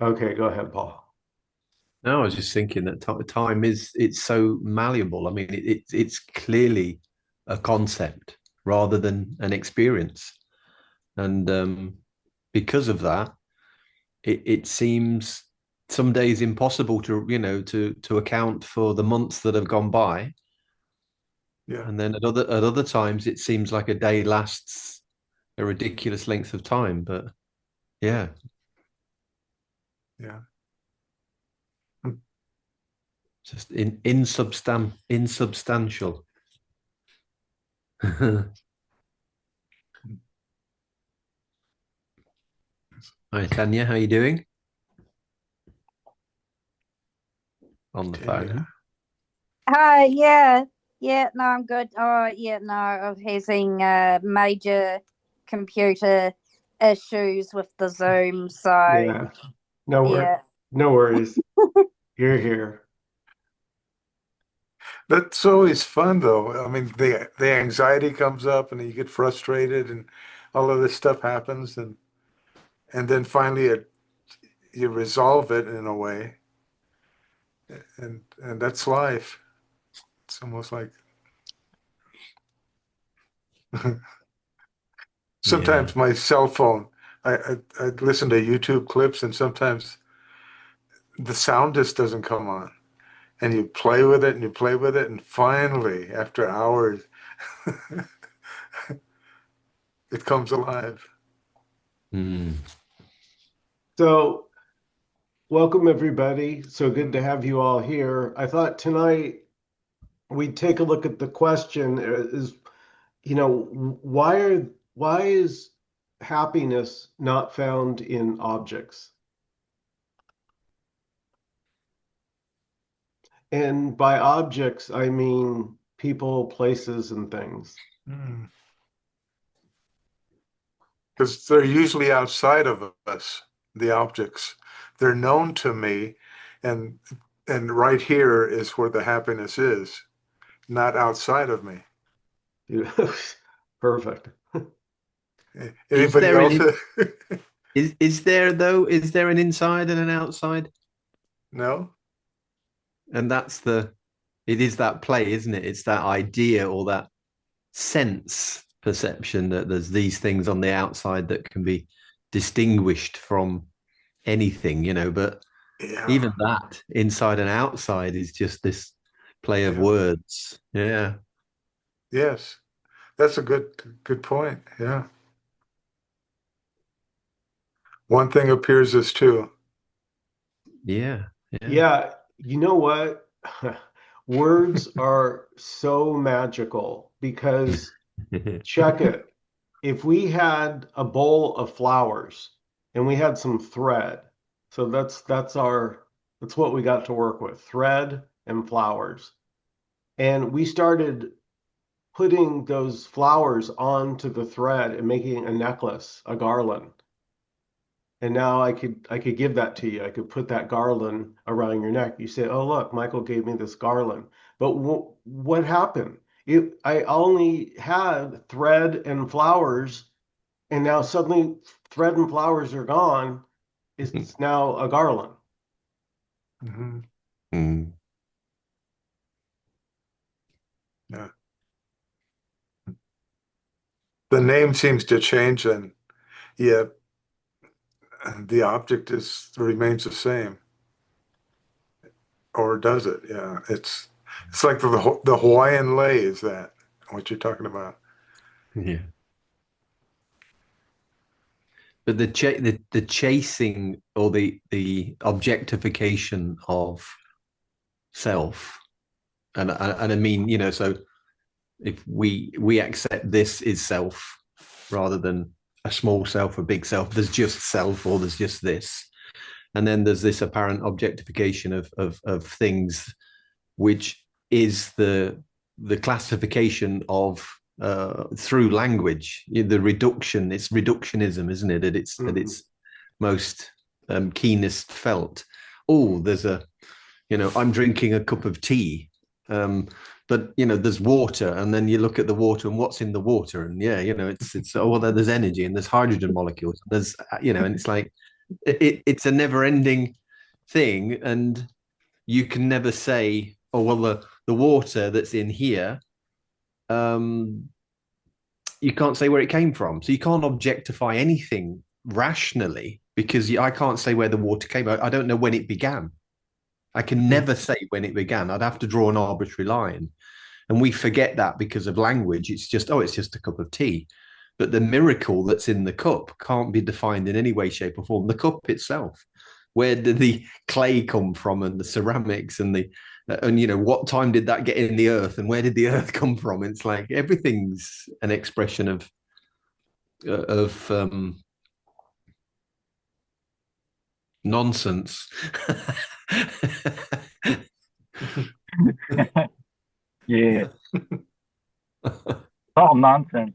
Okay, go ahead, Paul. No, I was just thinking that time it's so malleable. I mean, it's clearly a concept rather than an experience, and because of that, it seems some days impossible to account for the months that have gone by, Yeah, and then at other times it seems like a day lasts a ridiculous length of time. But yeah, yeah. just insubstantial. Hi, Tanya, how you doing? On the Tanya. phone. Hi, yeah, no, I'm good. Oh, yeah, no, I'm having major computer issues with the Zoom, so Yeah, no wor yeah. no worries. You're here. That's always fun, though. I mean, the anxiety comes up, and then you get frustrated, and all of this stuff happens, and then finally you resolve it in a way, and that's life. It's almost like Yeah. sometimes my cell phone. I listen to YouTube clips, and sometimes the sound just doesn't come on, and you play with it, and you play with it, and finally, after hours, it comes alive. Mm. So, welcome everybody. So good to have you all here. I thought tonight we'd take a look at the question is, why is happiness not found in objects? And by objects, I mean people, places, and things. Mm. Because they're usually outside of us, the objects. They're known to me, and and right here is where the happiness is, not outside of me. You know? Perfect. Is Anybody there else? an is there though? Is there an inside and an outside? No? And it is that play, isn't it? It's that idea or that sense perception that there's these things on the outside that can be distinguished from anything, but Yeah. even that inside and outside is just this play of Yeah. words. Yeah. Yes. That's a good point. Yeah. One thing appears as two. Yeah. Yeah. Yeah, you know what? Words are so magical because check it. If we had a bowl of flowers and we had some thread, so that's what we got to work with, thread and flowers. And we started putting those flowers onto the thread and making a necklace, a garland. And now I could give that to you. I could put that garland around your neck. You say, "Oh, look, Michael gave me this garland." But what happened? I only had thread and flowers, and now suddenly thread and flowers are gone. It's now a garland. Hmm. Mm. Yeah. The name seems to change, and yet the object is remains the same. Or does it? Yeah. It's like the Hawaiian lei, is that what you're talking about? Yeah. But the chasing or the objectification of self, and I mean, so if we accept this is self rather than a small self, a big self, there's just self or there's just this, and then there's this apparent objectification of things, which is the classification of through language, the reduction. It's reductionism, isn't it? At Mhm. its most keenest felt. Oh, I'm drinking a cup of tea. But there's water, and then you look at the water and what's in the water, and yeah, it's oh well, there's energy and there's hydrogen molecules. And there's and it's like it's a never-ending thing, and you can never say, oh well, the water that's in here, you can't say where it came from, so you can't objectify anything rationally because I can't say where the water came. I don't know when it began. I can never say when it began. I'd have to draw an arbitrary line, and we forget that because of language. It's just, oh, it's just a cup of tea. But the miracle that's in the cup can't be defined in any way, shape, or form. The cup itself, where did the clay come from, and the ceramics, and what time did that get in the earth, and where did the earth come from? It's like everything's an expression of nonsense. Yeah. All nonsense.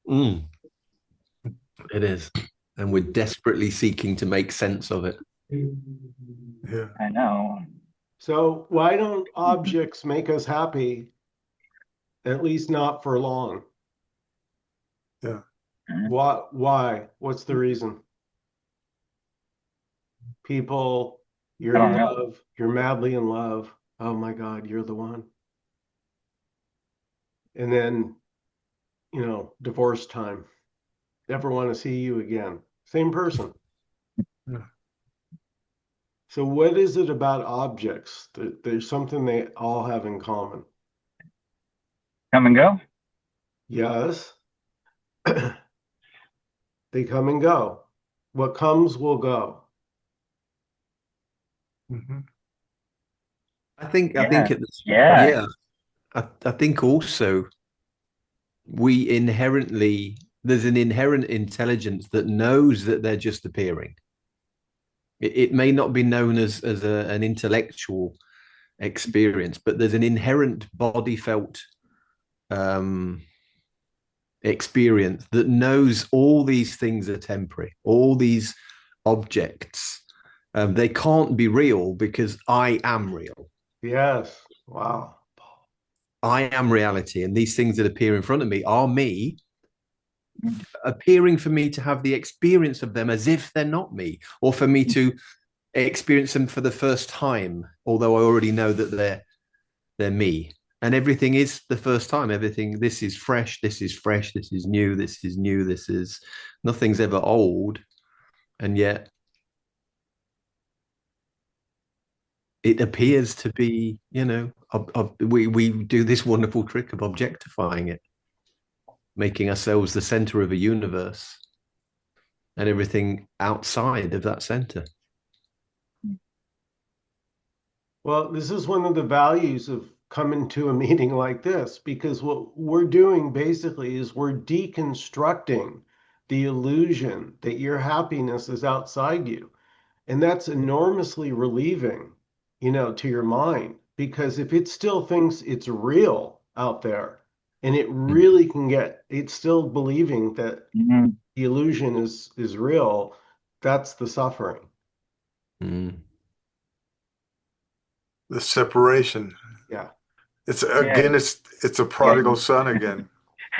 It is. And we're desperately seeking to make sense of it. Yeah. I know. So why don't objects make us happy? At least not for long. Yeah. Why? What's the reason? People, you're I in don't know. love, you're madly in love. Oh my God, you're the one. And then, divorce time. Never want to see you again. Same person. Yeah. So what is it about objects that there's something they all have in common? Come and go. Yes. They come and go. What comes will go. Mm-hmm. I think Yeah. it's Yeah. yeah. I think also there's an inherent intelligence that knows that they're just appearing. It may not be known as an intellectual experience, but there's an inherent body felt experience that knows all these things are temporary, all these objects. They can't be real because I am real. Yes. Wow. I am reality, and these things that appear in front of me are me, appearing for me to have the experience of them as if they're not me, or for me to experience them for the first time, although I already know that they're me. And everything is the first time. Everything, this is fresh, this is fresh, this is new, this is new, this is nothing's ever old. And yet it appears to be, we do this wonderful trick of objectifying it, making ourselves the center of a universe and everything outside of that center. Well, this is one of the values of coming to a meeting like this, because what we're doing basically is we're deconstructing the illusion that your happiness is outside you. And that's enormously relieving, to your mind, because if it still thinks it's real out there and it really it's still believing that Mm-hmm. the illusion is real, that's the suffering. The separation. Yeah. It's again, it's a prodigal son again,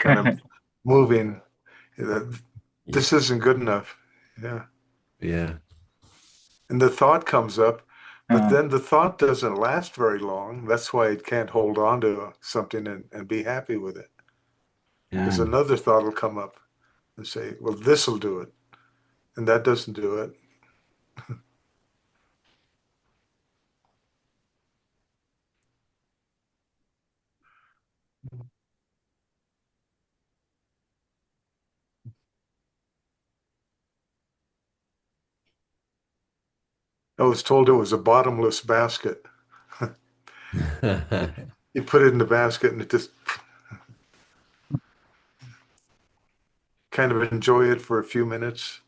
kind of moving. This isn't good enough. Yeah. Yeah. And the thought comes up, but then the thought doesn't last very long. That's why it can't hold on to something and be happy with it. Because another thought will come up and say, well, this will do it. And that doesn't do it. I was told it was a bottomless basket. You put it in the basket and it just kind of enjoy it for a few minutes.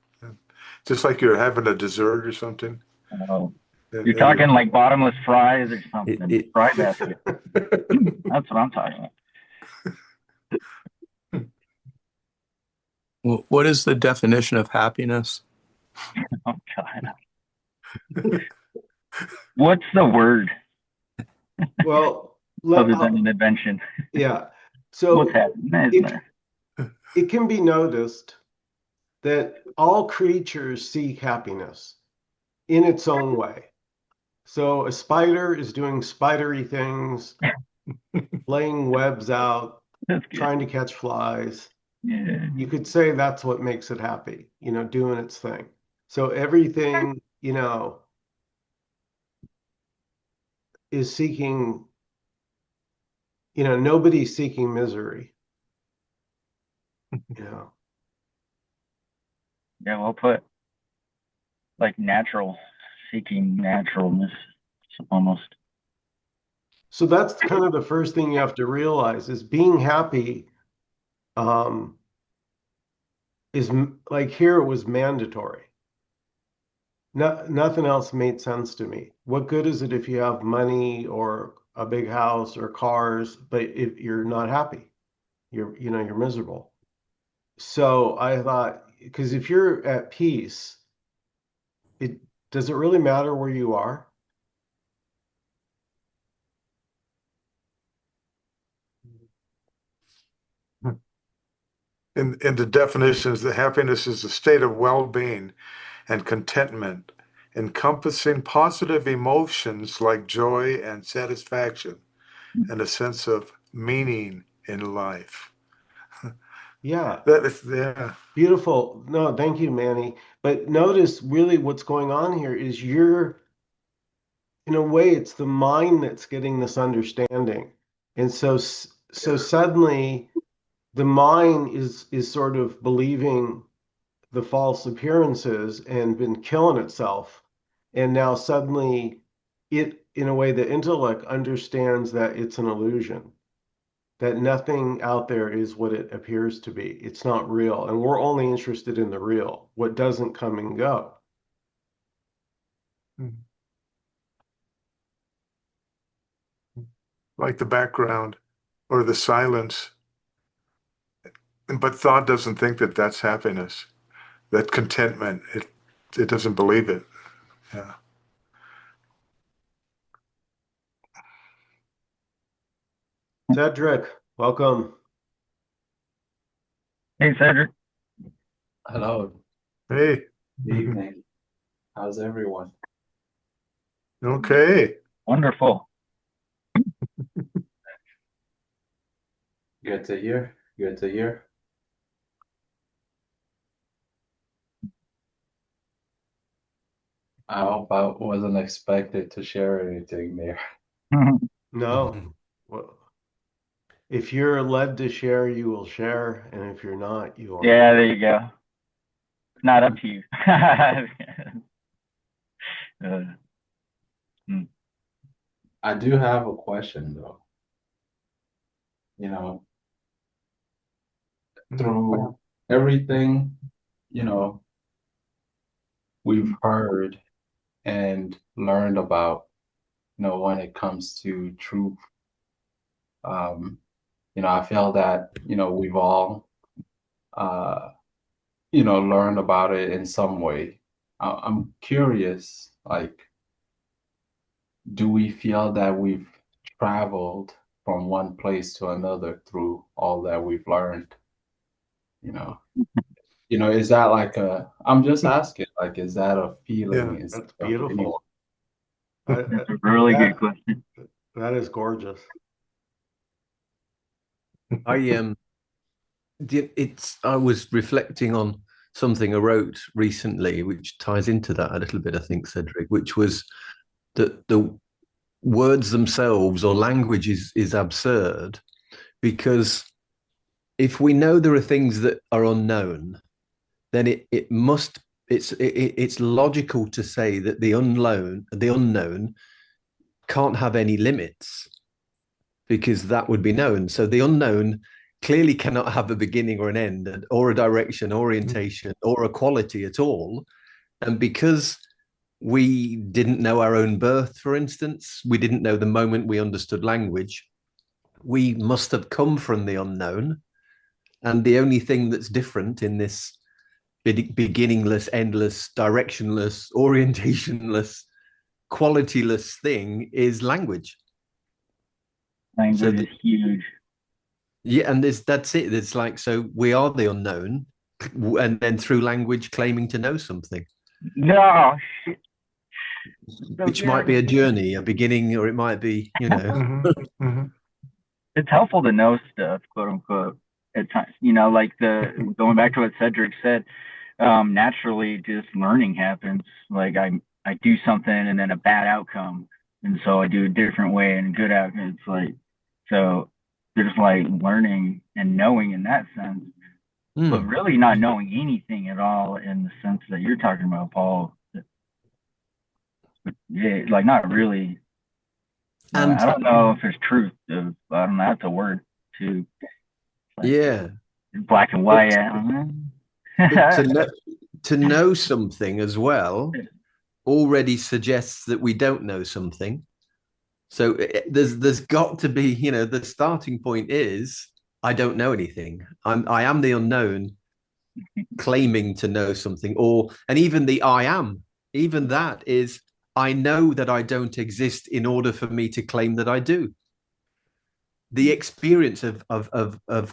Just like you're having a dessert or something. Oh. You're talking like bottomless fries or something. Fry basket. That's what I'm talking about. What is the definition of happiness? Oh, God. What's the word? Well, other than an invention. Yeah. So what's happening? it can be noticed that all creatures seek happiness in its own way. So a spider is doing spidery things, laying webs out, That's good. trying to catch flies. Yeah. You could say that's what makes it happy, doing its thing. So everything, is seeking, nobody's seeking misery, you know. Yeah, well put. Like natural, seeking naturalness, almost. So that's kind of the first thing you have to realize is being happy is like here it was mandatory. Nothing else made sense to me. What good is it if you have money or a big house or cars, but if you're not happy, you're miserable. So I thought, because if you're at peace, it does it really matter where you are? In the definitions, the happiness is a state of well-being and contentment, encompassing positive emotions like joy and satisfaction and a sense of meaning in life. Yeah, That is, yeah. beautiful. No, thank you, Manny. But notice really what's going on here is in a way, it's the mind that's getting this understanding. And so suddenly the mind is sort of believing the false appearances and been killing itself. And now suddenly in a way, the intellect understands that it's an illusion, that nothing out there is what it appears to be. It's not real. And we're only interested in the real, what doesn't come and go. Like the background or the silence. But thought doesn't think that that's happiness, that contentment. It doesn't believe it. Yeah. Cedric, welcome. Hey, Cedric. Hello, Hey. good evening. How's everyone? Okay. Wonderful. Good to hear. Good to hear. I hope I wasn't expected to share anything there. No. Well, if you're led to share, you will share. And if you're not, you are Yeah, not. there you go. It's not up to you. I do have a question though. You know, through everything, you know, we've heard and learned about, when it comes to truth, I feel that, we've all, uh, learned about it in some way. I'm curious, like, do we feel that we've traveled from one place to another through all that we've learned? You know, is that like I'm just asking, like, is that a Yeah. feeling? Is That's that anyone? beautiful. That's a really good question. That is gorgeous. I was reflecting on something I wrote recently, which ties into that a little bit, I think, Cedric, which was that the words themselves or language is absurd because if we know there are things that are unknown, then it's logical to say that the unknown can't have any limits because that would be known. So the unknown clearly cannot have a beginning or an end or a direction, orientation, or a quality at all. And because we didn't know our own birth, for instance, we didn't know the moment we understood language, we must have come from the unknown. And the only thing that's different in this beginningless, endless, directionless, orientationless, qualityless thing is language. Language is huge. Yeah, and that's it. It's like, so we are the unknown, and then through language claiming to know something, No, shit. So which yeah, might be a journey, a beginning, or it might be, it's helpful to know stuff, quote unquote, at times. Like the going back to what Cedric said, naturally just learning happens. Like I do something and then a bad outcome, and so I do a different way and a good outcome. It's like so there's like learning and knowing in that sense, but really not knowing anything at all in the sense that you're talking about, Paul. Yeah, like not really. And I don't know if there's truth. I don't know. That's a word too. Like, yeah, black and white. I don't but to know something as well already suggests that we don't know something. So there's got to be, the starting point is I don't know anything. I am the unknown, claiming to know something, and even the I am, even that is I know that I don't exist in order for me to claim that I do. The experience of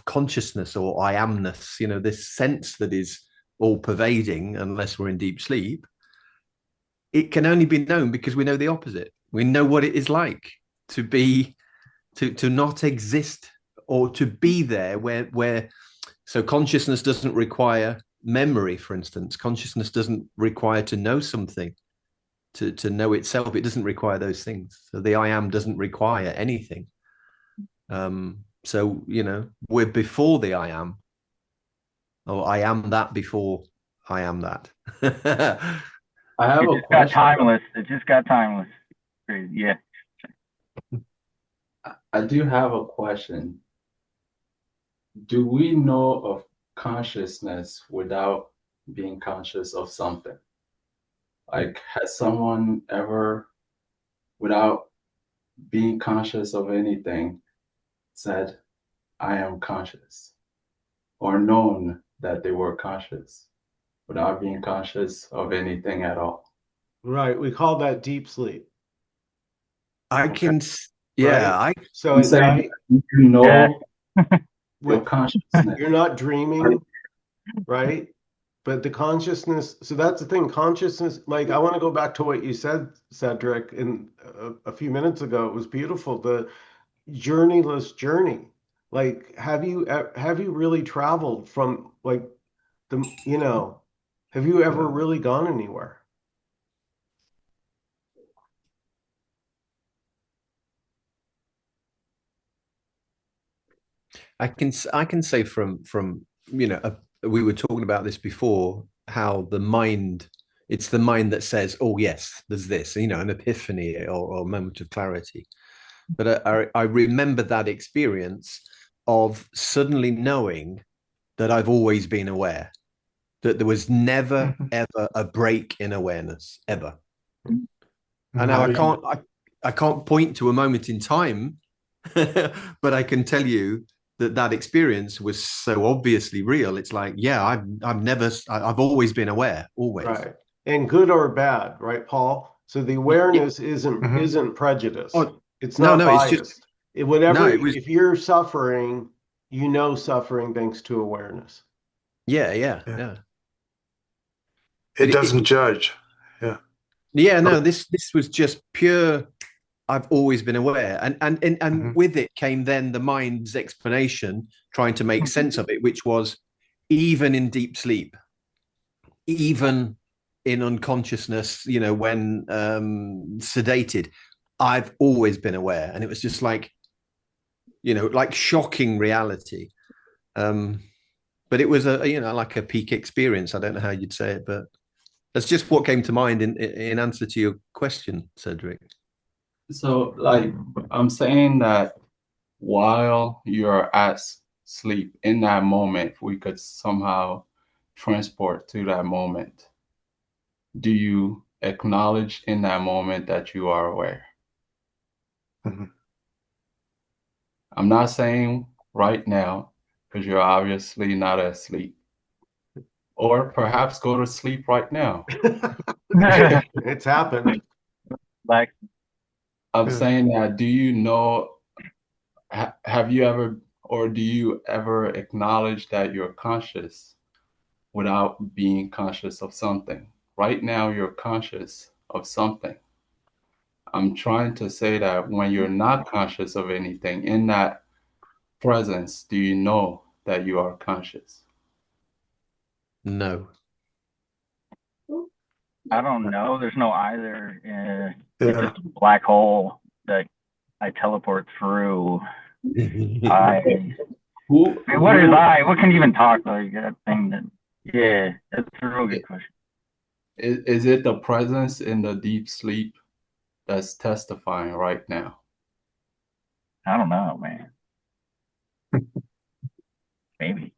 consciousness or I amness, this sense that is all pervading, unless we're in deep sleep, it can only be known because we know the opposite. We know what it is like to be, to not exist, or to be there where so consciousness doesn't require memory, for instance. Consciousness doesn't require to know something, to know itself. It doesn't require those things. So the I am doesn't require anything. So we're before the I am, or I am that before I am that. I have it a just got question. timeless. It just got timeless. Crazy. Yeah. I do have a question. Do we know of consciousness without being conscious of something? Like, has someone ever, without being conscious of anything, said, I am conscious, or known that they were conscious without being conscious of anything at all? Right. We call that deep sleep. I Okay. can, yeah. Right? So I'm at saying, night, you know your what, consciousness. you're not dreaming, right? But the consciousness, so that's the thing, consciousness, like I want to go back to what you said, Cedric, in a few minutes ago. It was beautiful, the journeyless journey. Like, have you really traveled from like have you ever Yeah. really gone anywhere? I can say from we were talking about this before, how it's the mind that says, oh yes, there's this, an epiphany, or a moment of clarity. But I remember that experience of suddenly knowing that I've always been aware, that there was never ever a break in awareness, ever. And now I can't point to a moment in time, but I can tell you that experience was so obviously real. It's like, yeah, I've always been aware, always. Right. And good or bad, right, Paul? So the awareness isn't prejudiced. Oh, It's no, not no, it's just biased. Whatever, it was, if you're suffering, you know suffering thanks to awareness. yeah. It But doesn't judge. Yeah. yeah, no, this was just pure. I've always been aware, and with it came then the mind's explanation, trying to make sense of it, which was even in deep sleep, even in unconsciousness, when sedated, I've always been aware. And it was just like, like shocking reality. But it was like a peak experience. I don't know how you'd say it, but that's just what came to mind in answer to your question, Cedric. So, like, I'm saying that while you're at sleep, in that moment, we could somehow transport to that moment. Do you acknowledge in that moment that you are aware? Mhm. I'm not saying right now, because you're obviously not asleep. Or perhaps go to sleep right now. It's happened. Like, I'm Yeah. saying that, do you know, have you ever, or do you ever acknowledge that you're conscious without being conscious of something. Right now, you're conscious of something. I'm trying to say that when you're not conscious of anything, in that presence, do you know that you are conscious? No. I don't know. There's no either. It's Yeah. just a black hole that I teleport through. I. Who, I mean, what is who I? What can even talk like that thing? That yeah, that's a real good question. is it the presence in the deep sleep that's testifying right now? I don't know, man. Maybe.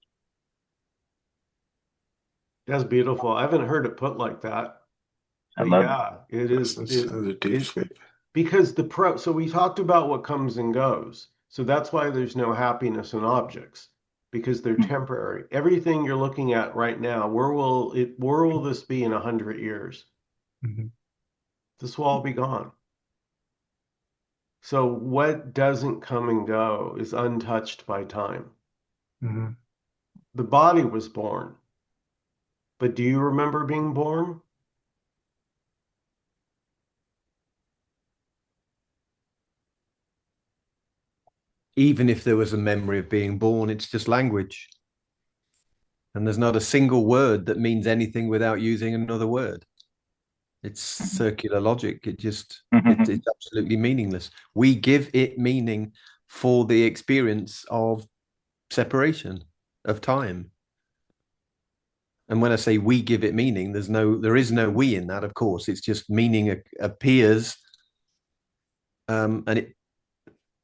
That's beautiful. I haven't heard it put like that. I But love it. yeah, it is. Presence in the deep sleep. Because so we talked about what comes and goes. So that's why there's no happiness in objects, because they're temporary. Everything you're looking at right now, where will this be in 100 years? Mhm. This will all be gone. So what doesn't come and go is untouched by time. Mhm. The body was born, but do you remember being born? Even if there was a memory of being born, it's just language. And there's not a single word that means anything without using another word. It's circular logic. It's absolutely meaningless. We give it meaning for the experience of separation, of time. And when I say we give it meaning, there is no we in that, of course. It's just meaning appears, and it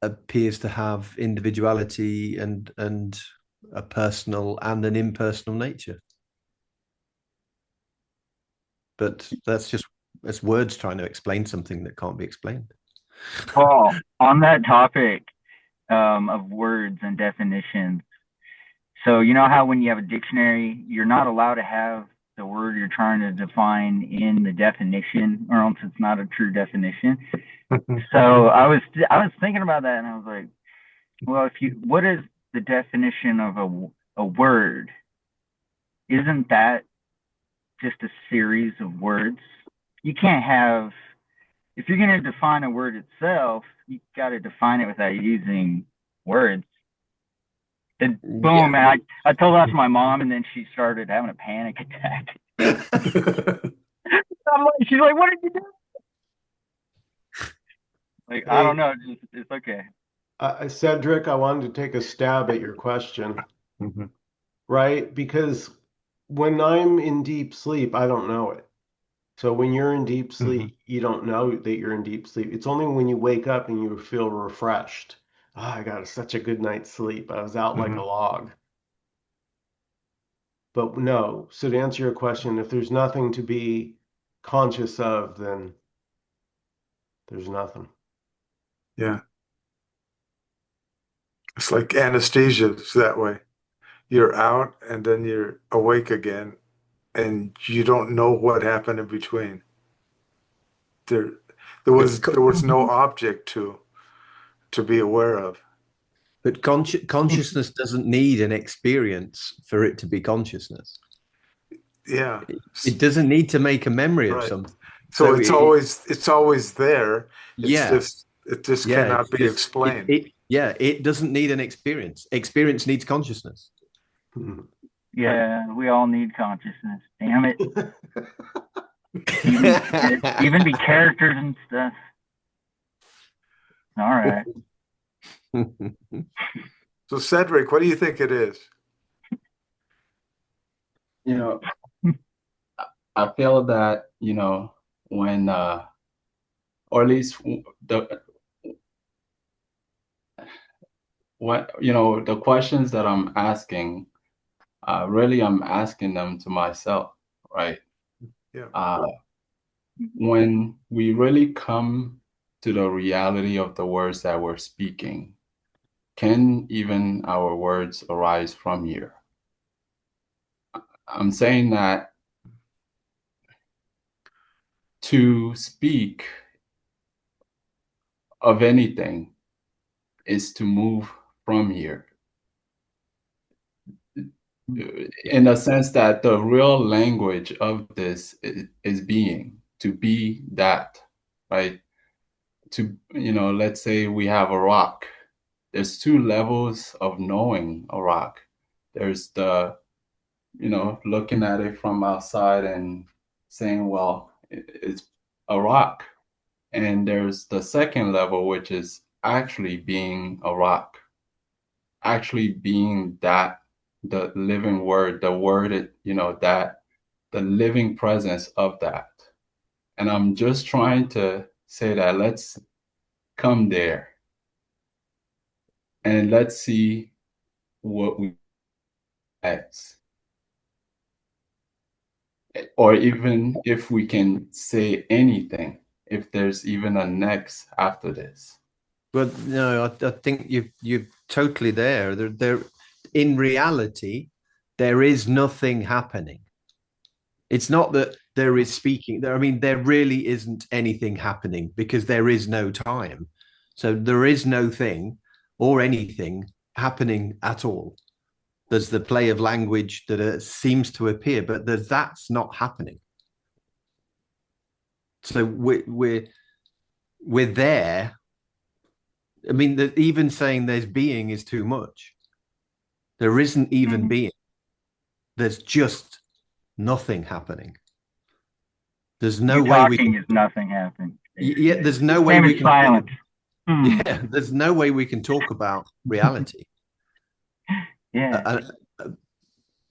appears to have individuality and a personal and an impersonal nature. But that's words trying to explain something that can't be explained. Paul, on that topic of words and definitions. So you know how when you have a dictionary, you're not allowed to have the word you're trying to define in the definition, or else it's not a true definition. So I was thinking about that, and I was like, well, what is the definition of a word? Isn't that just a series of words? You can't have if you're going to define a word itself, you got to define it without using words. And boom, man, I told that to my mom, and then she started having a panic attack. She's like, "What did you do?" Like, I don't know. It's okay. Cedric, I wanted to take a stab at your question, Mhm. right? Because when I'm in deep sleep, I don't know it. So when you're in deep sleep, you don't know that you're in deep sleep. It's only when you wake up and you feel refreshed. I got such a good night's sleep. I was out like a log. But no, so to answer your question, if there's nothing to be conscious of, then there's nothing. Yeah. It's like anesthesia. It's that way. You're out and then you're awake again, and you don't know what happened in between. There, there was no object to be aware of. But consciousness doesn't need an experience for it to be consciousness. Yeah. It doesn't need to make a memory of Right. something. So So it's always there. yeah, It just yeah, cannot be explained. it doesn't need an experience. Experience needs consciousness. Yeah, we all need consciousness. Damn it. Even be characters and stuff. All right. So Cedric, what do you think it is? You know, I feel that, when, or at least the questions that I'm asking, really I'm asking them to myself, right? Yeah. When we really come to the reality of the words that we're speaking, can even our words arise from here? I'm saying that to speak of anything is to move from here. in the sense that the real language of this is being, to be that, right? To, let's say we have a rock. There's two levels of knowing a rock. There's the, looking at it from outside and saying, well, it's a rock. And there's the second level, which is actually being a rock, actually being that, the living word, the word, that the living presence of that. And I'm just trying to say that let's come there and let's see what we next. Or even if we can say anything, if there's even a next after this. Well, no, I think you're totally there. In reality, there is nothing happening. It's not that there is speaking. I mean, there really isn't anything happening because there is no time. So there is no thing or anything happening at all. There's the play of language that seems to appear, but that's not happening. So we're there. I mean, even saying there's being is too much. There isn't even being. There's just nothing happening. There's no way we can. Is nothing happening. Yeah, there's no way we can. Silence. Yeah, there's no way we can talk about reality. Yeah.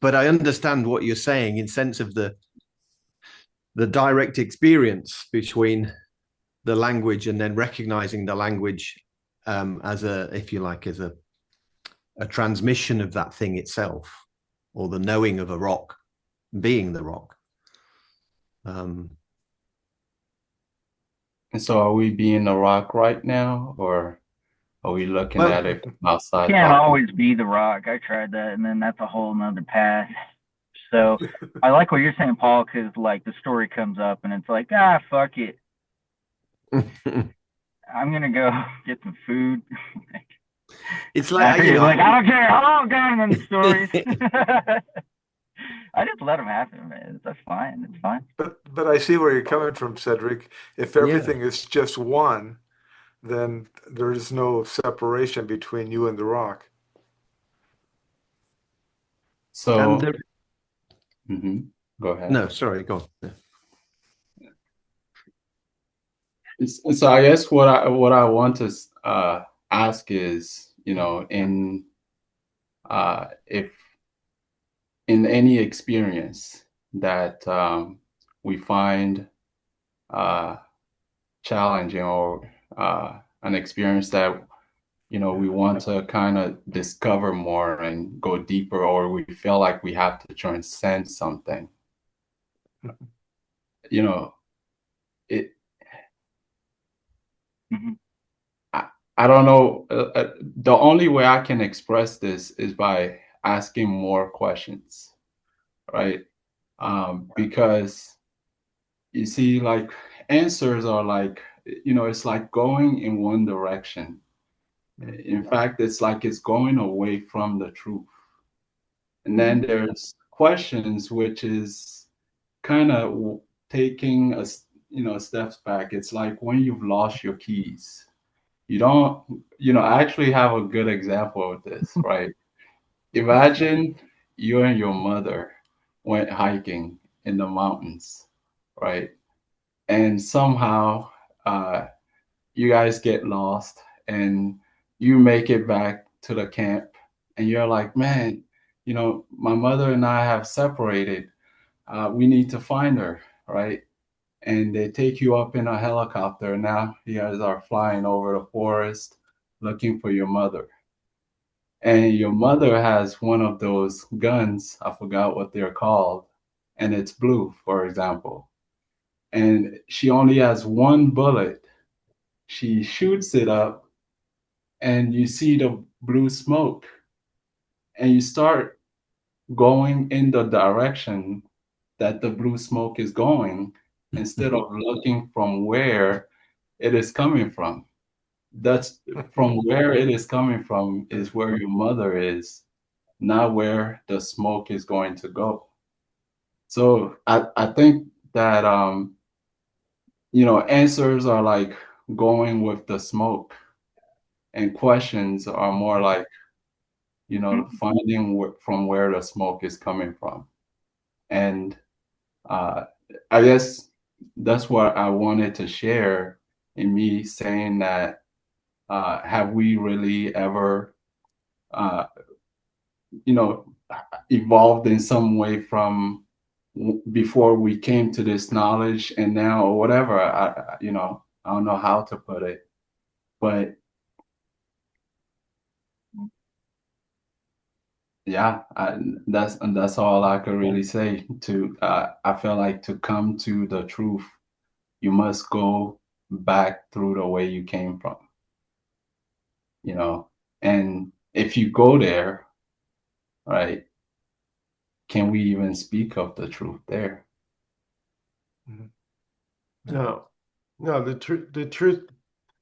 But I understand what you're saying in sense of the direct experience between the language and then recognizing the language as a, if you like, as a transmission of that thing itself, or the knowing of a rock being the rock. And so are we being the rock right now, or are we looking at it from outside? You can't always be the rock. I tried that, and then that's a whole nother path. So I like what you're saying, Paul, because like the story comes up and it's like, fuck it. I'm gonna go get some food. It's like, I don't care how long going in the stories. I just let them happen, man. That's fine. It's fine. But I see where you're coming from, Cedric. If everything is just one, then there is no separation between you and the rock. So, go ahead. No, sorry, go on. So I guess what I want to ask is, if in any experience that we find challenging, or an experience that we want to kind of discover more and go deeper, or we feel like we have to transcend something, it. I don't know. The only way I can express this is by asking more questions, right? Because you see, like, answers are like, it's like going in one direction. In fact, it's like it's going away from the truth. And then there's questions, which is kind of taking steps back. It's like when you've lost your keys. You don't, I actually have a good example of this, right? Imagine you and your mother went hiking in the mountains, right? And somehow you guys get lost and you make it back to the camp and you're like, man, my mother and I have separated. We need to find her, right? And they take you up in a helicopter. Now you guys are flying over the forest looking for your mother. And your mother has one of those guns, I forgot what they're called, and it's blue, for example. And she only has one bullet. She shoots it up, and you see the blue smoke. And you start going in the direction that the blue smoke is going, instead of looking from where it is coming from. That's from where it is coming from is where your mother is not where the smoke is going to go. So I think that answers are like going with the smoke, and questions are more like finding from where the smoke is coming from. And I guess that's what I wanted to share in me saying that have we really ever evolved in some way from before we came to this knowledge and now, or whatever. I don't know how to put it, but yeah, that's all I could really say. I feel like to come to the truth, you must go back through the way you came from, and if you go there, right, can we even speak of the truth there? No, the truth,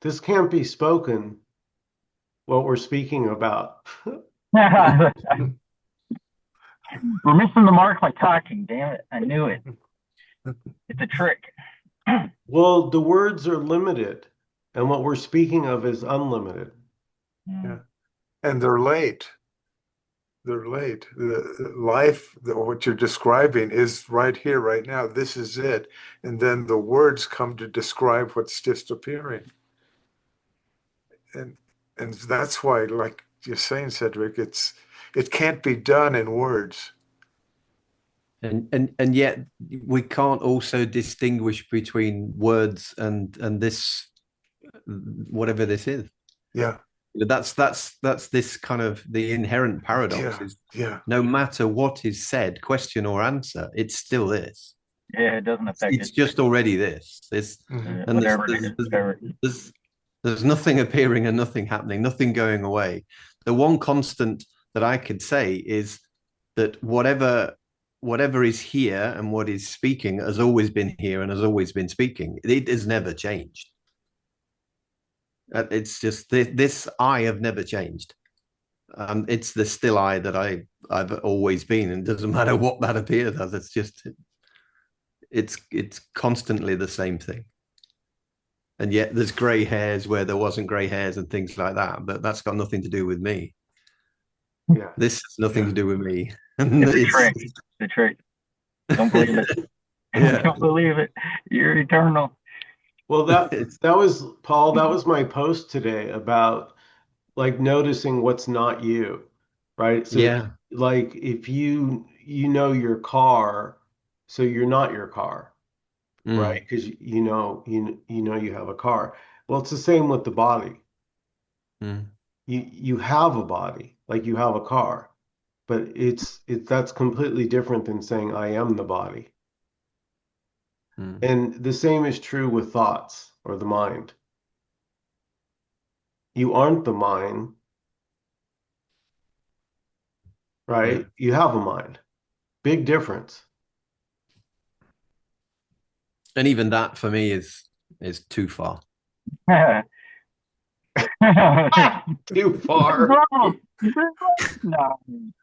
this can't be spoken, what we're speaking about. We're missing the mark by talking, damn it. I knew it. It's a trick. Well, the words are limited, and what we're speaking of is unlimited. Yeah. And they're late. They're late. The life, what you're describing is right here, right now. This is it. And then the words come to describe what's just appearing. And that's why, like you're saying, Cedric, it can't be done in words. And yet we can't also distinguish between words and this, whatever this is. Yeah. That's this kind of the inherent paradox is no matter what is said, question or answer, it's still this. Yeah, it doesn't affect it's just already this. And whatever there's nothing appearing and nothing happening, nothing going away. The one constant that I could say is that whatever is here and what is speaking has always been here and has always been speaking. It has never changed. It's just this I have never changed. It's the still I that I've always been, and it doesn't matter what that appears as. It's just it's constantly the same thing. And yet there's grey hairs where there wasn't grey hairs and things like that, but that's got nothing to do with me. Yeah, this has nothing to do with me. It's a trick. It's a trick. Don't believe it. Yeah. Don't believe it. You're eternal. Well, that was Paul. That was my post today about like noticing what's not you, right? So yeah, like if you know your car, so you're not your car, right? Because you know you have a car. Well, it's the same with the body. You have a body, like you have a car, but that's completely different than saying I am the body. And the same is true with thoughts or the mind. You aren't the mind, right? Yeah. You have a mind. Big difference. And even that for me is too far. Too far. No.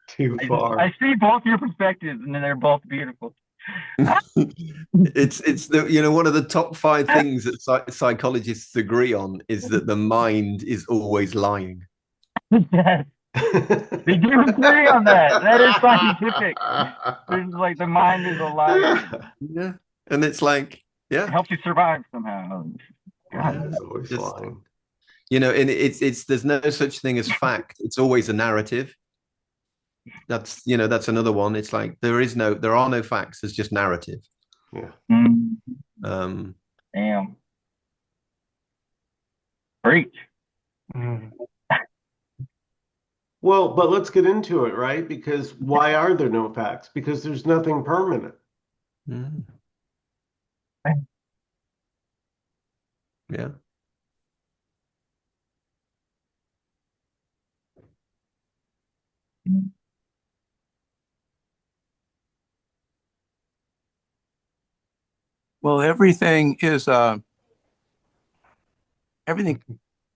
Too far. I see both your perspectives, and they're both beautiful. It's the one of the top 5 things that psychologists agree on is that the mind is always lying. Yes. They do agree on that. That is scientific. It's like the mind is a liar. Yeah. And it's like, yeah. It helps you survive somehow. God, it's always lying. And it's there's no such thing as fact. It's always a narrative. That's another one. It's like there are no facts. There's just narrative. Yeah. Damn. Preach. Well, but let's get into it, right? Because why are there no facts? Because there's nothing permanent. Yeah. Well, everything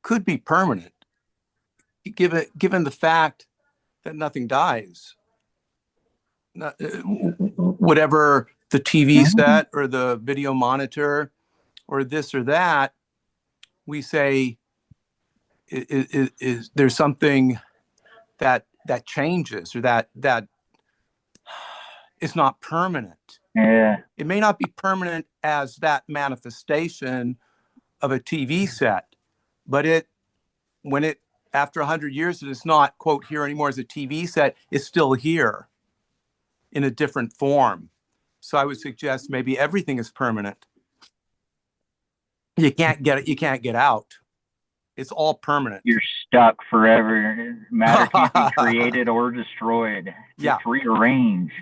could be permanent, given the fact that nothing dies. Whatever the TV set or the video monitor or this or that, we say is there's something that changes, or that is not permanent. Yeah. It may not be permanent as that manifestation of a TV set, but when it after 100 years it is not, quote, here anymore as a TV set, it's still here in a different form. So I would suggest maybe everything is permanent. You can't get it. You can't get out. It's all permanent. You're stuck forever. Matter can't be created or destroyed. Yeah. It's rearranged.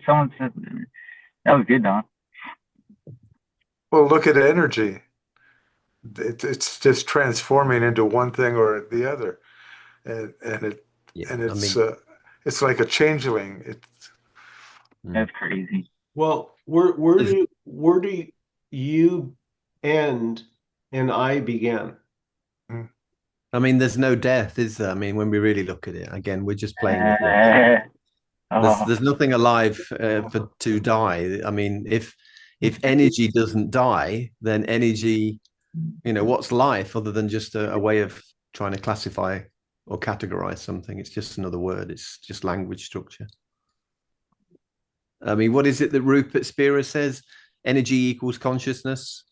Someone said that was good, Don. Well, look at energy. It's just transforming into one thing or the other, and it's like a changeling. That's crazy. Well, where do you end and I begin? I mean, there's no death, is there? I mean, when we really look at it, again, we're just playing with it. There's nothing alive to die. I mean, if energy doesn't die, then energy, what's life other than just a way of trying to classify or categorize something? It's just another word. It's just language structure. I mean, what is it that Rupert Spira says? Energy equals consciousness.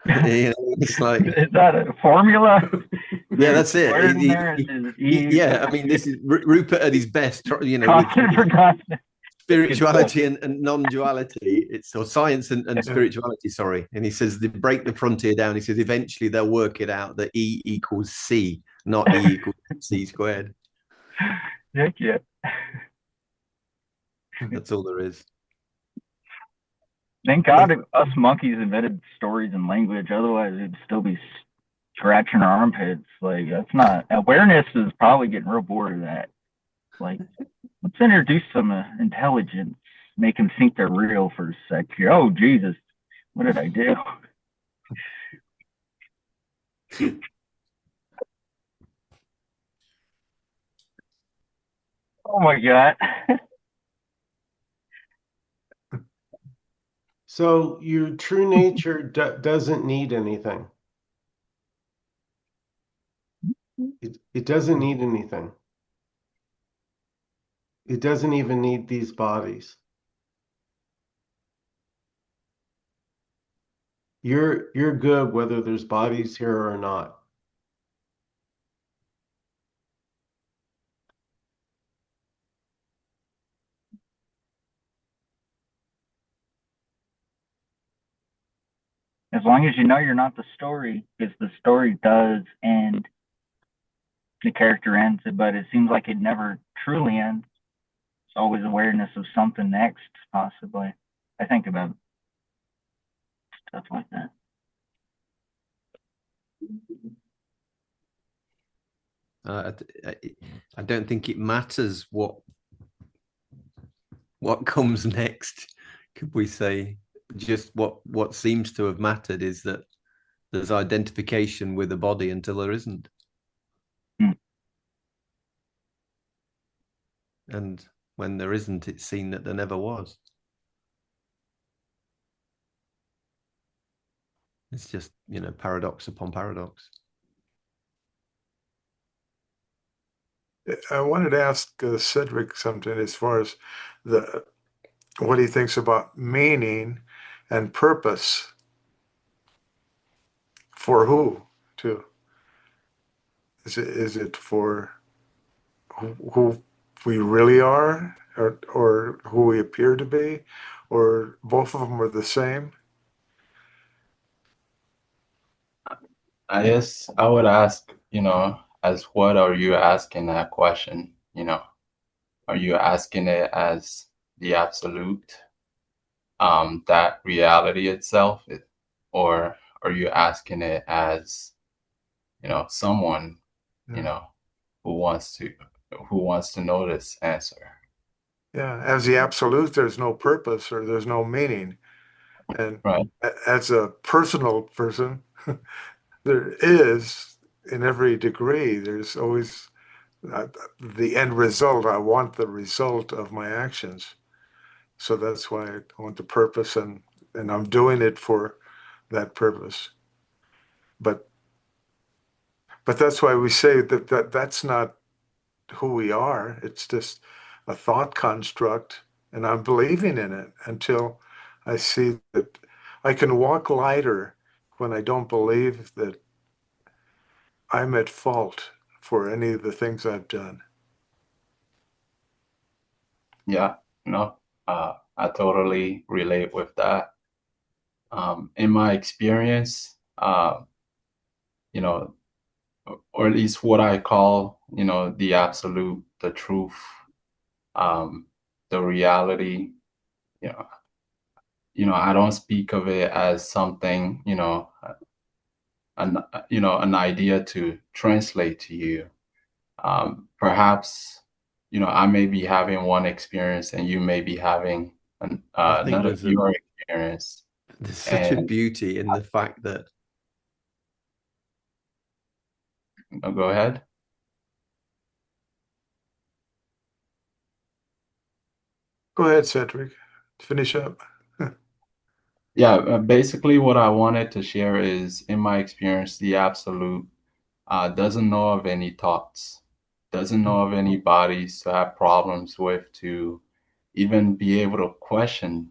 It's like, is that a formula? Yeah, that's it. Yeah, I mean, this is Rupert at his best. Spirituality and non-duality. It's science and spirituality. Sorry, and he says they break the frontier down. He says eventually they'll work it out that E equals C, not E equals C squared. Heck yeah. That's all there is. Thank God us monkeys invented stories and language. Otherwise, we'd still be scratching our armpits. Like, that's not... Awareness is probably getting real bored of that. Like, let's introduce some intelligence. Make them think they're real for a sec. Oh, Jesus. What did I do? Oh, my God. So your true nature doesn't need anything. It doesn't need anything. It doesn't even need these bodies. You're good whether there's bodies here or not. As long as you know you're not the story, because the story does end, the character ends, but it seems like it never truly ends. It's always awareness of something next, possibly. I think about stuff like that. I don't think it matters what comes next. Could we say? Just what seems to have mattered is that there's identification with the body until there isn't. And when there isn't, it's seen that there never was. It's just, paradox upon paradox. I wanted to ask Cedric something as far as what he thinks about meaning and purpose. For who, too? Is it for who we really are, or who we appear to be, or both of them are the same? I guess I would ask, as what are you asking that question? Are you asking it as the absolute, that reality itself, or are you asking it as, someone, who wants to know this answer? Yeah, as the absolute, there's no purpose or there's no meaning. And right. As a personal person, there is, in every degree, there's always the end result. I want the result of my actions. So that's why I want the purpose, and I'm doing it for that purpose. But that's why we say that that's not who we are. It's just a thought construct, and I'm believing in it until I see that I can walk lighter when I don't believe that I'm at fault for any of the things I've done. Yeah, no, I totally relate with that. In my experience, you know, or at least what I call, the absolute, the truth, um, the reality, you know, I don't speak of it as something, an, an idea to translate to you. Perhaps, I may be having one experience and you may be having I think another your experience. there's such a And beauty in the fact that go ahead. Go ahead, Cedric. Finish up. Yeah, basically what I wanted to share is, in my experience, the absolute doesn't know of any thoughts, doesn't know of any bodies to have problems with, to even be able to question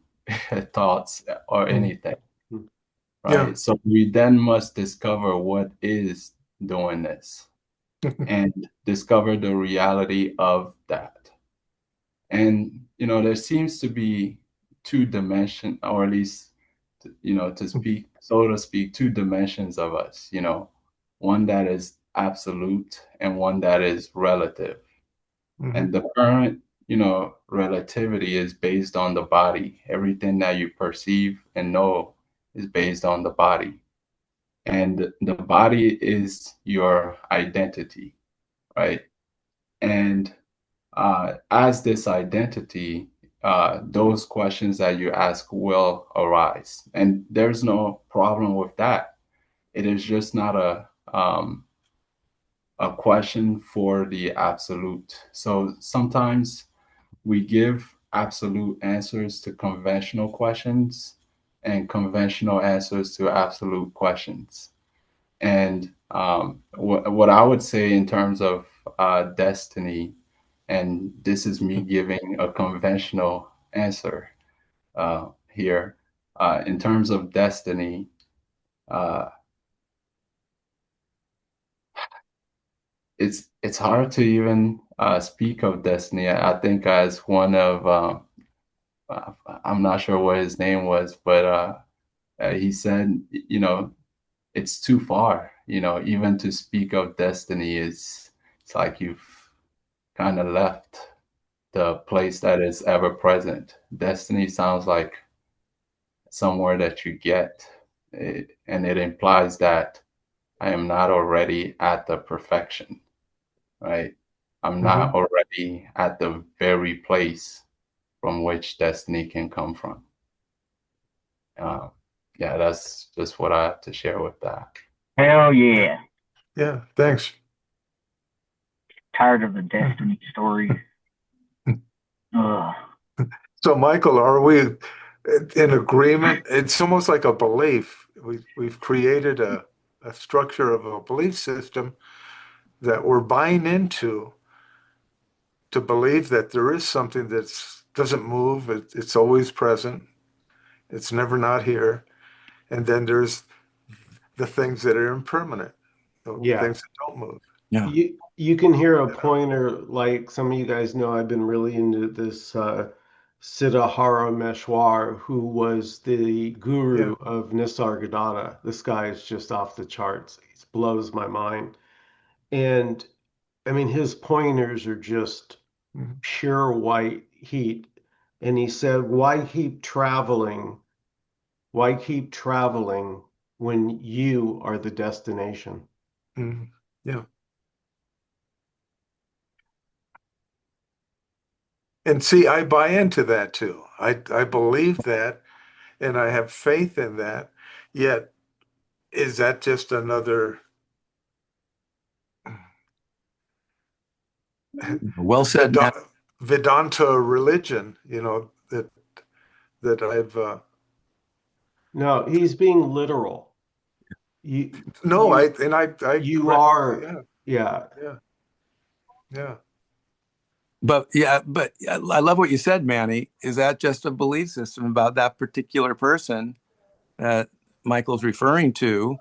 thoughts or anything, Yeah. right? So we then must discover what is doing this and discover the reality of that. And, there seems to be two dimension, or at least, to speak, so to speak, two dimensions of us, one that is absolute and one that is relative. And the current, relativity is based on the body. Everything that you perceive and know is based on the body. And the body is your identity, right? And as this identity, those questions that you ask will arise. And there's no problem with that. It is just not a question for the absolute. So sometimes we give absolute answers to conventional questions and conventional answers to absolute questions. And what I would say in terms of destiny, and this is me giving a conventional answer here, in terms of destiny, uh, it's hard to even speak of destiny. I think as one of I'm not sure what his name was, but he said, it's too far. Even to speak of destiny is, it's like you've kind of left the place that is ever present. Destiny sounds like somewhere that you get, and it implies that I am not already at the perfection, right? I'm not already at the very place from which destiny can come from. Yeah, that's just what I have to share with that. Hell yeah. Yeah. Thanks. Tired of the destiny story. Ugh. So, Michael, are we in agreement? It's almost like a belief. We've created a structure of a belief system that we're buying into, to believe that there is something that's doesn't move. It's always present. It's never not here. And then there's the things that are impermanent, the Yeah. things that don't move. Yeah. You can hear a pointer, like some of you guys know I've been really into this Siddharameshwar, who was the guru of Nisargadatta. This guy is just off the charts. He blows my mind. And I mean, his pointers are just pure white heat. And he said, why keep traveling? Why keep traveling when you are the destination? Yeah. And see, I buy into that too. I believe that, and I have faith in that. Yet, is that just another Well said, Matt. Vedanta religion, you know, that I've No, he's being literal. You, no, you, I are, yeah. Yeah. But I love what you said, Manny. Is that just a belief system about that particular person that Michael's referring to,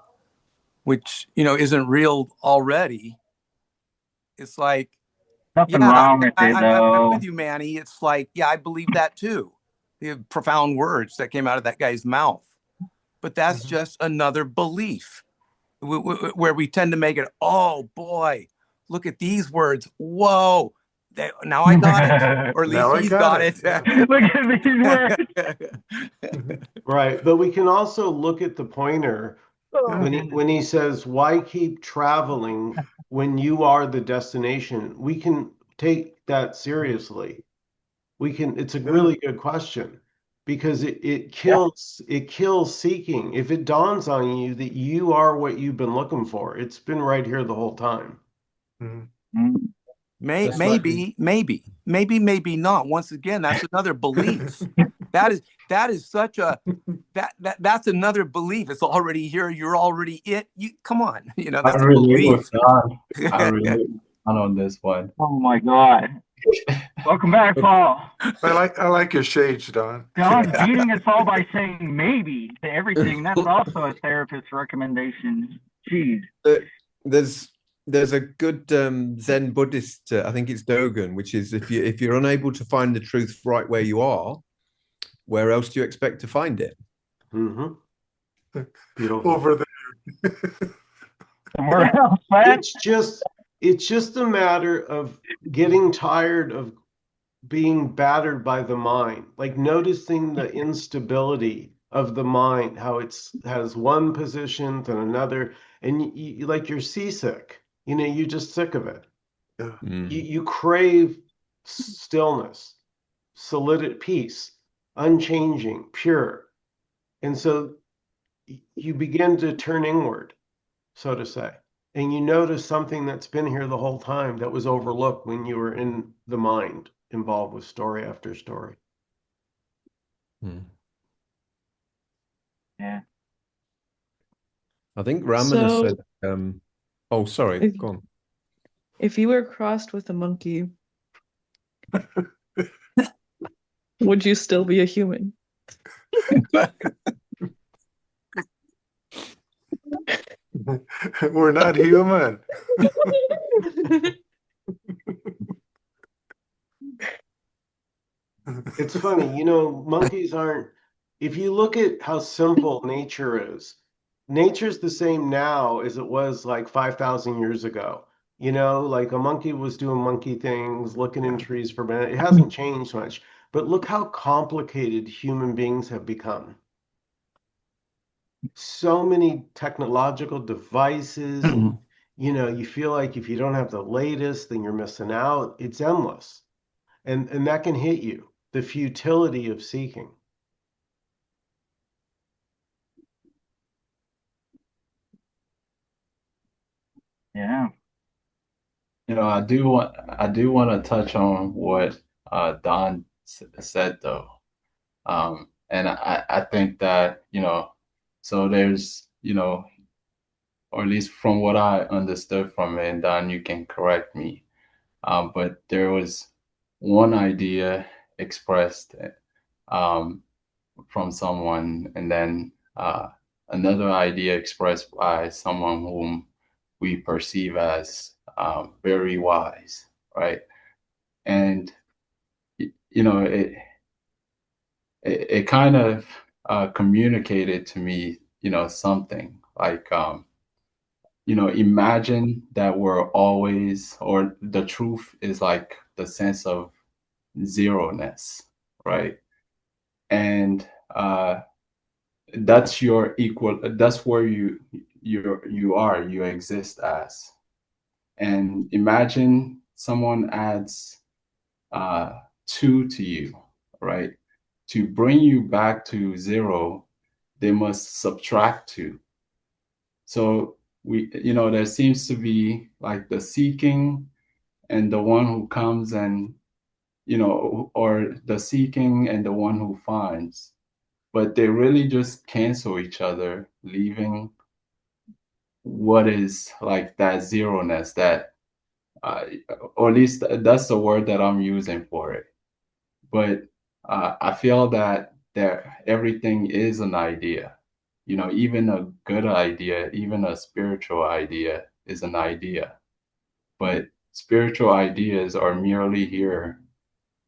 which, isn't real already? It's like, Nothing yeah, wrong with it, I'm though. with you, Manny. It's like, yeah, I believe that too. The profound words that came out of that guy's mouth. But that's just another belief where we tend to make it, oh boy, look at these words. Whoa. Now I got it. Or at least Now I he's got got it. it. Look at these words. Right. But we can also look at the pointer Yeah. when he says, why keep traveling when you are the destination? We can take that seriously. It's a really good question because it kills seeking. If it dawns on you that you are what you've been looking for, it's been right here the whole time. Mhm. Maybe not. Once again, that's another belief. That is such a that's another belief. It's already here. You're already it. You come on. I That's a relate with belief. Don. I relate on this one. Oh my God. Welcome back, Paul. I like your shades, Don. Don's beating us all by saying maybe to everything. That's also a therapist's recommendation. Jeez. There's a good Zen Buddhist, I think it's Dogen, which is if you're unable to find the truth right where you are, where else do you expect to find it? Beautiful. Over there. Somewhere else, It's just a matter of getting tired of being battered by the mind, like noticing the instability of the mind, how has one position then another, and you like you're seasick. You're just sick of it. Yeah. You crave stillness, solid peace, unchanging, pure, and so you begin to turn inward, so to say. And you notice something that's been here the whole time that was overlooked when you were in the mind, involved with story after story. Yeah. I think Ramana said, oh, sorry, go on. If you were crossed with a monkey, would you still be a human? We're not human. It's funny, monkeys aren't, if you look at how simple nature is, nature's the same now as it was like 5,000 years ago. Like a monkey was doing monkey things, looking in trees for a minute. It hasn't changed much, but look how complicated human beings have become. So many technological devices, you feel like if you don't have the latest, then you're missing out. It's endless. And that can hit you, the futility of seeking. Yeah. I do want to touch on what Don said though. And I think that, so there's, or at least from what I understood from it, and Don, you can correct me. But there was one idea expressed from someone, and then another idea expressed by someone whom we perceive as very wise, right? And it kind of communicated to me, something like, imagine that we're always, or the truth is like the sense of zero-ness, right? And that's your equal, that's where you exist as. And imagine someone adds two to you, right? To bring you back to zero, they must subtract two. So there seems to be like the seeking and the one who comes and, or the seeking and the one who finds, but they really just cancel each other, leaving what is like that zeroness, that or at least that's the word that I'm using for it. But I feel that everything is an idea. Even a good idea, even a spiritual idea is an idea. But spiritual ideas are merely here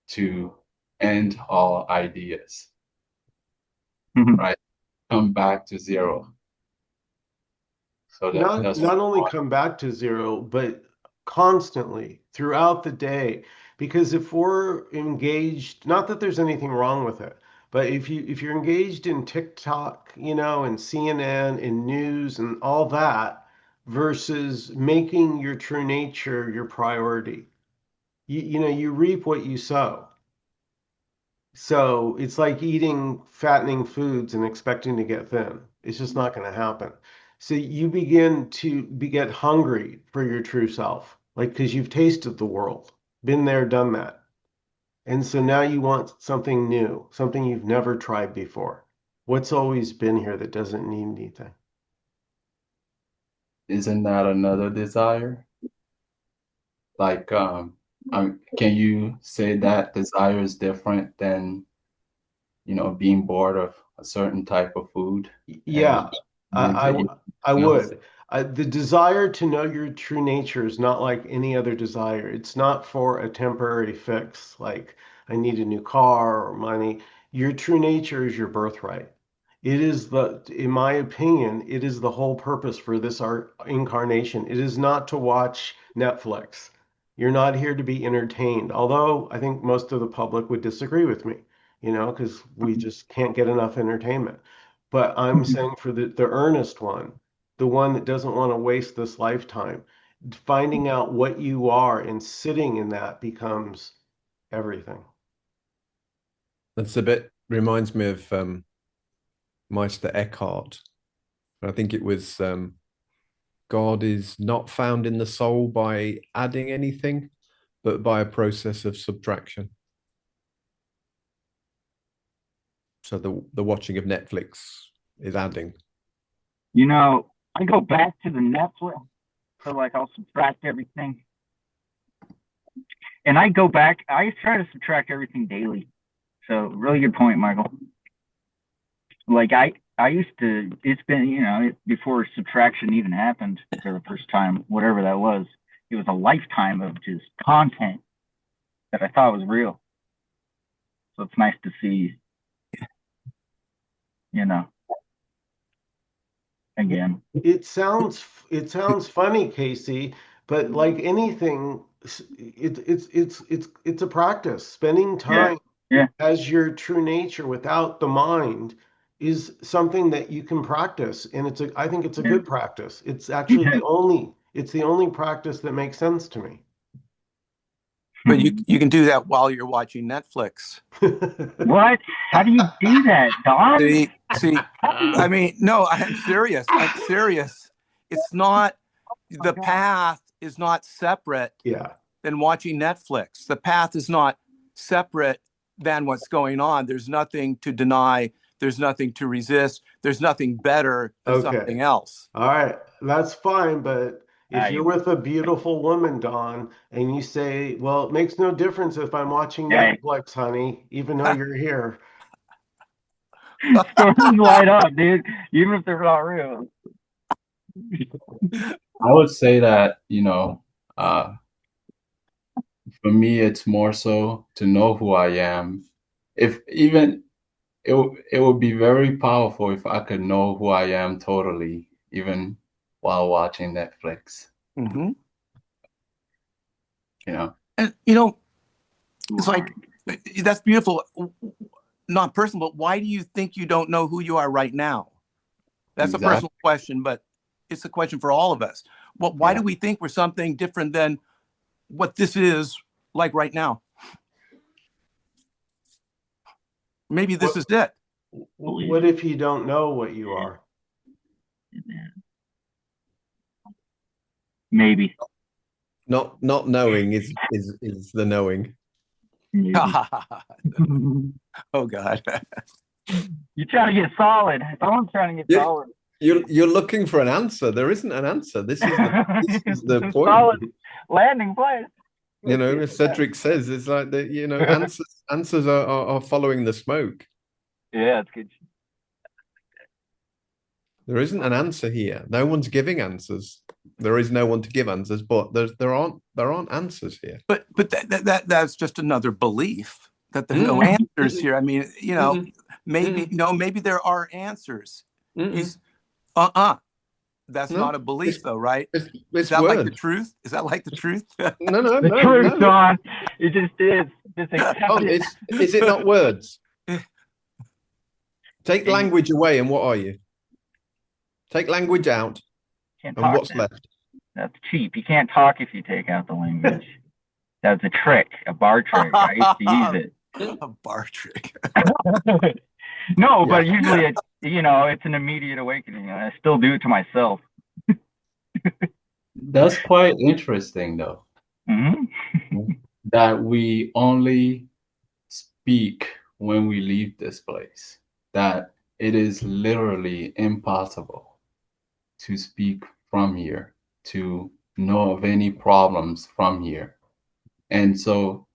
to end all ideas, right? Come back to zero. So that's Not only come back to zero, but constantly throughout the day. Because if we're engaged, not that there's anything wrong with it, but if you're engaged in TikTok, and CNN and news and all that, versus making your true nature your priority, you reap what you sow. So it's like eating fattening foods and expecting to get thin. It's just not going to happen. So you begin to get hungry for your true self, like because you've tasted the world, been there, done that. And so now you want something new, something you've never tried before. What's always been here that doesn't need anything? Isn't that another desire? Like, can you say that desire is different than, being bored of a certain type of food Yeah, and wanting to I, eat I something else? would. The desire to know your true nature is not like any other desire. It's not for a temporary fix, like I need a new car or money. Your true nature is your birthright. It is in my opinion, it is the whole purpose for this art incarnation. It is not to watch Netflix. You're not here to be entertained. Although I think most of the public would disagree with me, because we just can't get enough entertainment. But I'm saying for the earnest one, the one that doesn't want to waste this lifetime, finding out what you are and sitting in that becomes everything. That's a bit reminds me of Meister Eckhart. I think it was God is not found in the soul by adding anything, but by a process of subtraction. So the watching of Netflix is adding. I go back to the Netflix, so like I'll subtract everything. And I go back, I try to subtract everything daily. So really good point, Michael. Like I used to, it's been, before subtraction even happened for the first time, whatever that was, it was a lifetime of just content that I thought was real. So it's nice to see, again. It sounds funny, Casey, but like anything, it's a practice. Spending Yeah. time Yeah. as your true nature without the mind is something that you can practice, and I think it's a Yeah. good practice. It's actually Yeah. it's the only practice that makes sense to me. But you can do that while you're watching Netflix. What? How do you do that, Don? See, I mean, no, I'm serious. I'm serious. It's not, the path is not separate Yeah. than watching Netflix. The path is not separate than what's going on. There's nothing to deny. There's nothing to resist. There's nothing better than Okay. something else. All right. That's fine, but if you're with a beautiful woman, Dawn, and you say, well, it makes no difference if I'm watching Netflix, honey, even though you're here. Stories light up, dude, even if they're not real. I would say that, for me, it's more so to know who I am. If even it would be very powerful if I could know who I am totally, even while watching Netflix. Mm-hmm. And it's like, that's beautiful. Not personal, but why do you think you don't know who you are right now? That's a personal question, but it's a question for all of us. Well, why do we think we're something different than what this is like right now? Maybe this is it. What if you don't know what you are? Maybe. Not knowing is the knowing. Oh God. You're trying to get solid. Someone's trying to get Yeah. solid. You're looking for an answer. There isn't an answer. This is the point. Solid landing place. You know, as Cedric says, it's like the answers are following the smoke. Yeah, it's good. There isn't an answer here. No one's giving answers. There is no one to give answers, but there aren't answers here. But that's just another belief that there are no answers here. I mean, maybe there are answers. He's that's not a belief, though, right? It's is that word. like the truth? Is that like the truth? No, the truth, Don. It just is. Just accept it. Is it not words? Take language away, and what are you? Take language out, and what's left? That's cheap. You can't talk if you take out the language. That's a trick, a bar trick. I used to use it. A bar trick. No, but usually it's an immediate awakening. I still do it to myself. That's quite interesting, though. That we only speak when we leave this place. That it is literally impossible to speak from here, to know of any problems from here. And so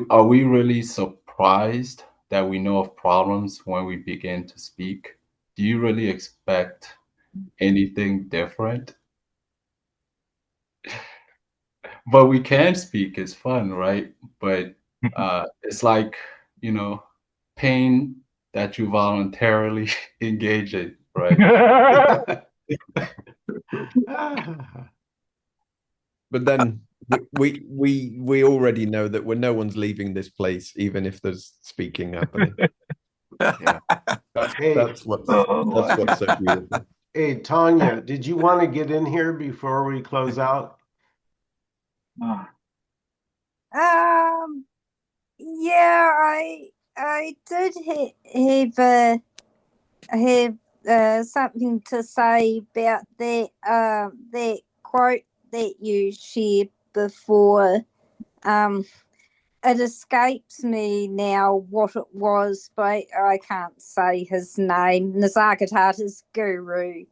are we really surprised that we know of problems when we begin to speak? Do you really expect anything different? But we can speak, it's fun, right? But it's like, pain that you voluntarily engage in, right? But then we already know that no one's leaving this place, even if there's speaking happening. Yeah. That's what's so beautiful. Hey, Tanya, did you want to get in here before we close out? Yeah, I did have something to say about that quote that you shared before. It escapes me now what it was, but I can't say his name. Nisargadatta's guru.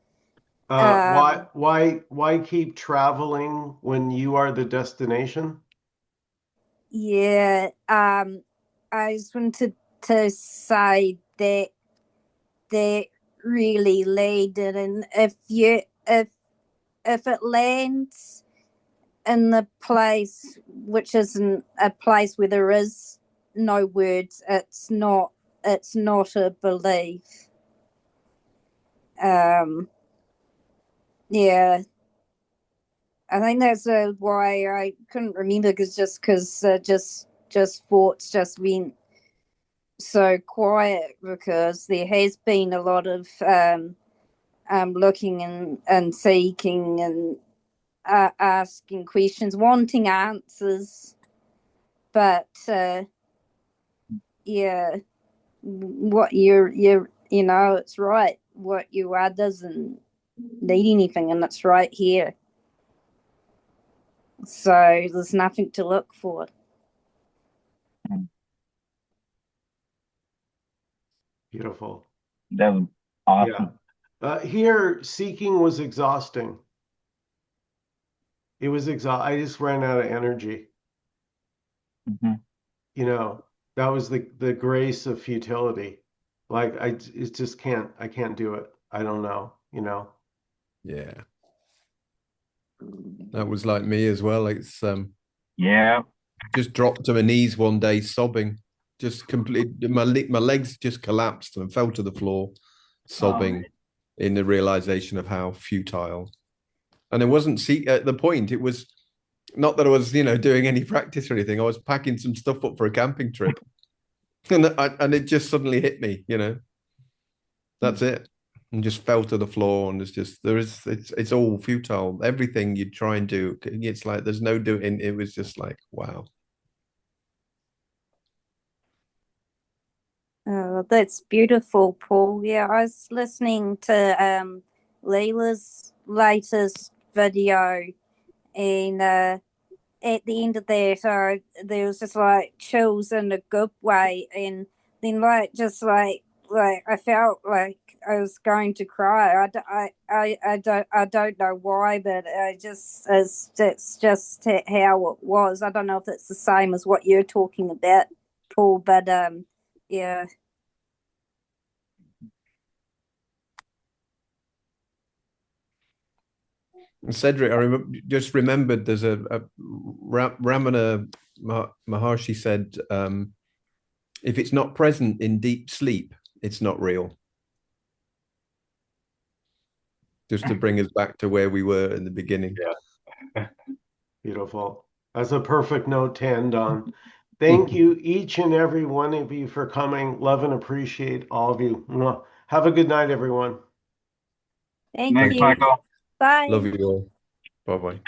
Why keep traveling when you are the destination? Yeah, I just wanted to say that really landed, and if it lands in the place which isn't a place where there is no words, it's not a belief. Yeah, I think that's why I couldn't remember, because thoughts just went so quiet, because there has been a lot of looking and seeking and asking questions, wanting answers, but yeah, what it's right. What you are doesn't need anything, and it's right here. So there's nothing to look for. Beautiful. That was awesome. Yeah. Here, seeking was exhausting. It was I just ran out of energy. That was the grace of futility. Like I can't do it. I don't know. Yeah. That was like me as well. It's yeah. Just dropped to my knees one day, sobbing. Just completely, my legs just collapsed and fell to the floor, sobbing in the realization of how futile. And it wasn't at the point. It was not that I was, doing any practice or anything. I was packing some stuff up for a camping trip, and it just suddenly hit me. That's it, and just fell to the floor. And it's all futile. Everything you try and do, it's like there's no doing. It was just like, wow. Oh, that's beautiful, Paul. Yeah, I was listening to Leela's latest video, and at the end of that, there was just like chills in a good way, and then like I felt like I was going to cry. I don't know why, but it's just how it was. I don't know if it's the same as what you're talking about, Paul, but yeah. Cedric, just remembered there's a Ramana Maharshi said, if it's not present in deep sleep, it's not real. Just to bring us back to where we were in the beginning. Yeah. Beautiful. That's a perfect note to end on. Thank you, each and every one of you, for coming. Love and appreciate all of you. Mwah. Have a good night, everyone. Thank Thanks, you. Michael. Bye. Love you all. Bye bye.